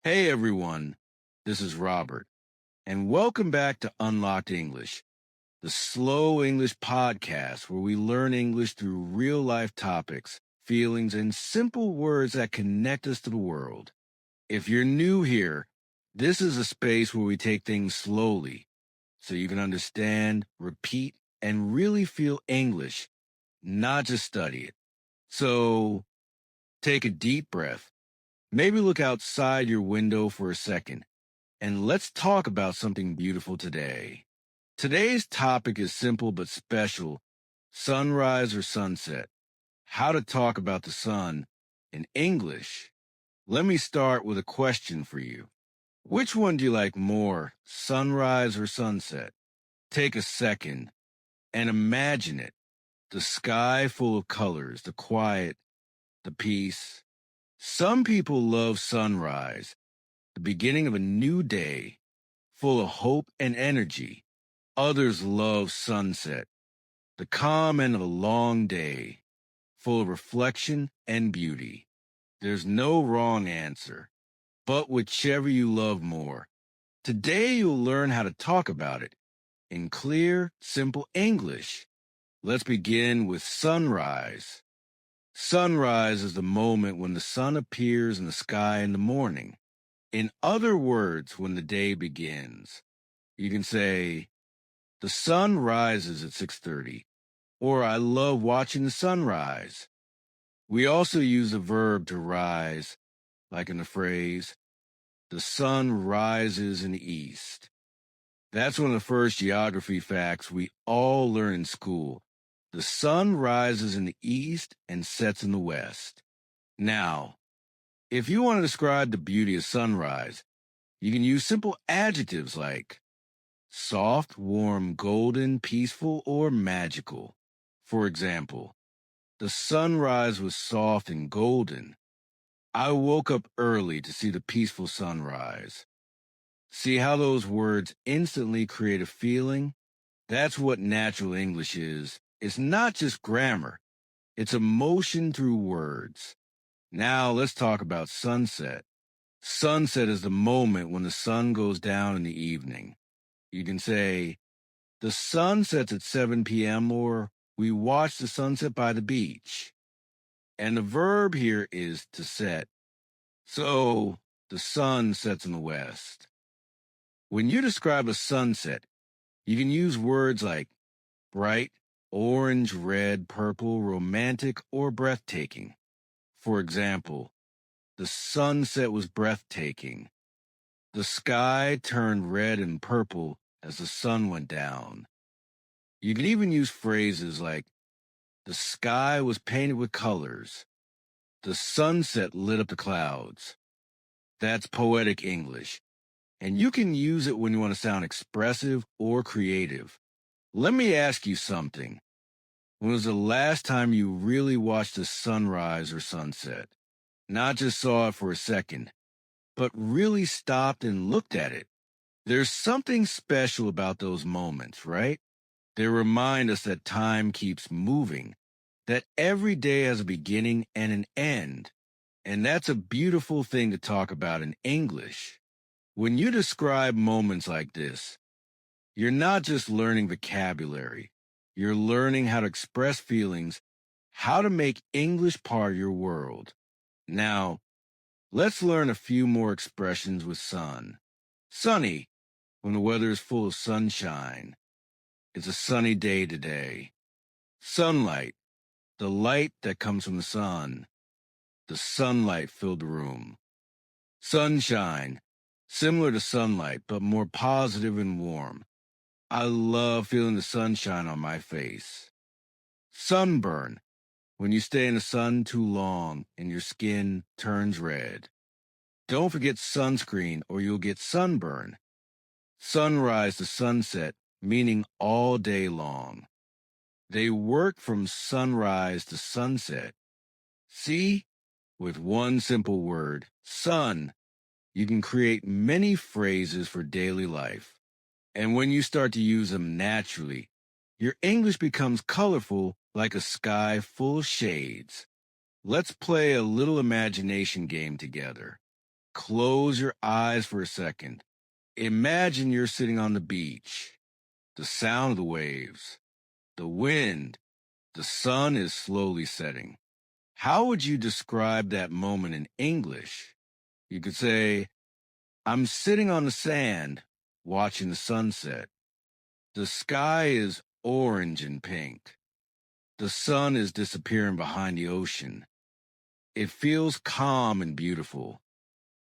Hey everyone, this is Robert, and welcome back to Unlocked English, the slow English podcast where we learn English through real life topics, feelings, and simple words that connect us to the world. If you're new here, this is a space where we take things slowly so you can understand, repeat, and really feel English, not just study it. So take a deep breath. Maybe look outside your window for a second and let's talk about something beautiful today. Today's topic is simple but special: sunrise or sunset. How to talk about the sun in English. Let me start with a question for you. Which one do you like more, sunrise or sunset? Take a second and imagine it. The sky full of colors, the quiet, the peace. Some people love sunrise, the beginning of a new day, full of hope and energy. Others love sunset, the calm end of a long day, full of reflection and beauty. There's no wrong answer, but whichever you love more. Today you'll learn how to talk about it in clear, simple English. Let's begin with sunrise. Sunrise is the moment when the sun appears in the sky in the morning. In other words, when the day begins. You can say, the sun rises at 6:30, or I love watching the sunrise. We also use the verb to rise, like in the phrase, the sun rises in the east. That's one of the first geography facts we all learn in school. The sun rises in the east and sets in the west. Now, if you want to describe the beauty of sunrise, you can use simple adjectives like soft, warm, golden, peaceful, or magical. For example, the sunrise was soft and golden. I woke up early to see the peaceful sunrise. See how those words instantly create a feeling? That's what natural English is. It's not just grammar. It's emotion through words. Now let's talk about sunset. Sunset is the moment when the sun goes down in the evening. You can say, the sun sets at 7 p.m. or we watch the sunset by the beach. And the verb here is to set. So the sun sets in the west. When you describe a sunset, you can use words like bright, orange, red, purple, romantic, or breathtaking. For example, the sunset was breathtaking. The sky turned red and purple as the sun went down. You can even use phrases like, the sky was painted with colors. The sunset lit up the clouds. That's poetic English, and you can use it when you want to sound expressive or creative. Let me ask you something. When was the last time you really watched a sunrise or sunset? Not just saw it for a second, but really stopped and looked at it. There's something special about those moments, right? They remind us that time keeps moving, that every day has a beginning and an end. And that's a beautiful thing to talk about in English. When you describe moments like this, you're not just learning vocabulary. You're learning how to express feelings, how to make English part of your world. Now, let's learn a few more expressions with sun. Sunny, when the weather is full of sunshine. It's a sunny day today. Sunlight, the light that comes from the sun. The sunlight filled the room. Sunshine, similar to sunlight, but more positive and warm. I love feeling the sunshine on my face. Sunburn, when you stay in the sun too long and your skin turns red. Don't forget sunscreen or you'll get sunburn. Sunrise to sunset, meaning all day long. They work from sunrise to sunset. See? With one simple word, sun, you can create many phrases for daily life. And when you start to use them naturally, your English becomes colorful like a sky full of shades. Let's play a little imagination game together. Close your eyes for a second. Imagine you're sitting on the beach. The sound of the waves, the wind, the sun is slowly setting. How would you describe that moment in English? You could say, I'm sitting on the sand, watching the sunset. The sky is orange and pink. The sun is disappearing behind the ocean. It feels calm and beautiful.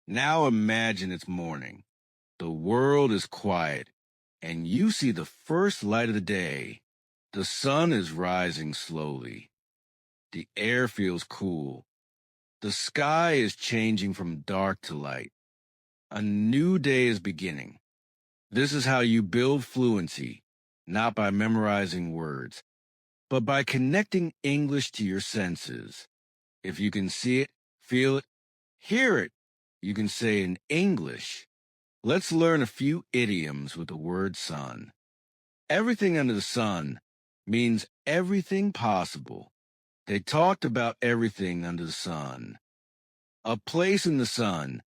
Now imagine it's morning. The world is quiet, and you see the first light of the day. The sun is rising slowly. The air feels cool. The sky is changing from dark to light. A new day is beginning. This is how you build fluency, not by memorizing words, but by connecting English to your senses. If you can see it, feel it, hear it, you can say in English. Let's learn a few idioms with the word sun. Everything under the sun means everything possible. They talked about everything under the sun. A place in the sun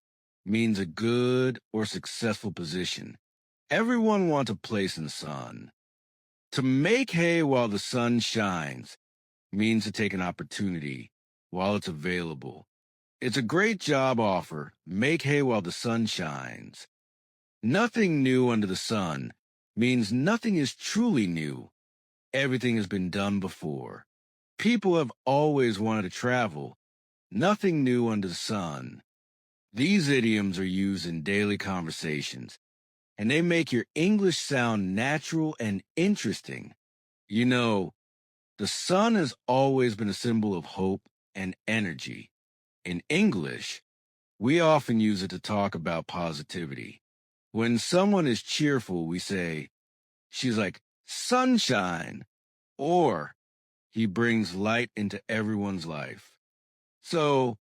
means a good or successful position. Everyone wants a place in the sun. To make hay while the sun shines means to take an opportunity while it's available. It's a great job offer. Make hay while the sun shines. Nothing new under the sun means nothing is truly new. Everything has been done before. People have always wanted to travel. Nothing new under the sun. These idioms are used in daily conversations, and they make your English sound natural and interesting. You know, the sun has always been a symbol of hope and energy. In English, we often use it to talk about positivity. When someone is cheerful, we say, she's like sunshine, or he brings light into everyone's life. So,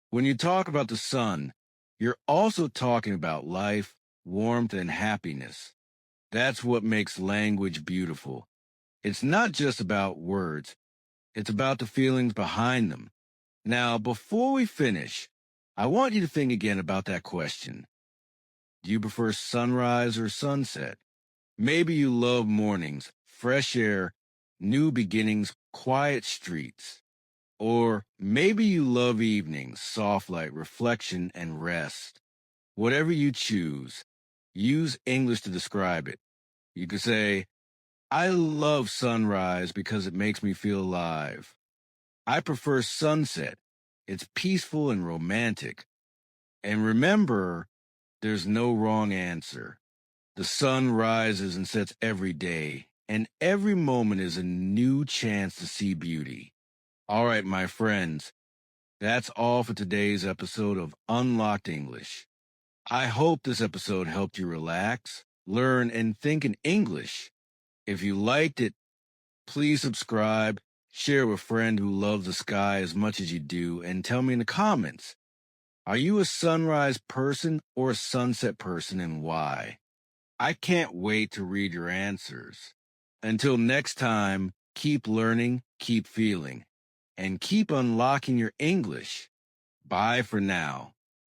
when you talk about the sun, you're also talking about life, warmth, and happiness. That's what makes language beautiful. It's not just about words, it's about the feelings behind them. Now, before we finish, I want you to think again about that question. Do you prefer sunrise or sunset? Maybe you love mornings, fresh air, new beginnings, quiet streets. Or maybe you love evenings, soft light, reflection, and rest. Whatever you choose, use English to describe it. You could say, I love sunrise because it makes me feel alive. I prefer sunset. It's peaceful and romantic. And remember, there's no wrong answer. The sun rises and sets every day, and every moment is a new chance to see beauty. All right, my friends, that's all for today's episode of Unlocked English. I hope this episode helped you relax, learn, and think in English. If you liked it, please subscribe, share with a friend who loves the sky as much as you do, and tell me in the comments, are you a sunrise person or a sunset person and why? I can't wait to read your answers. Until next time, keep learning, keep feeling, and keep unlocking your English. Bye for now.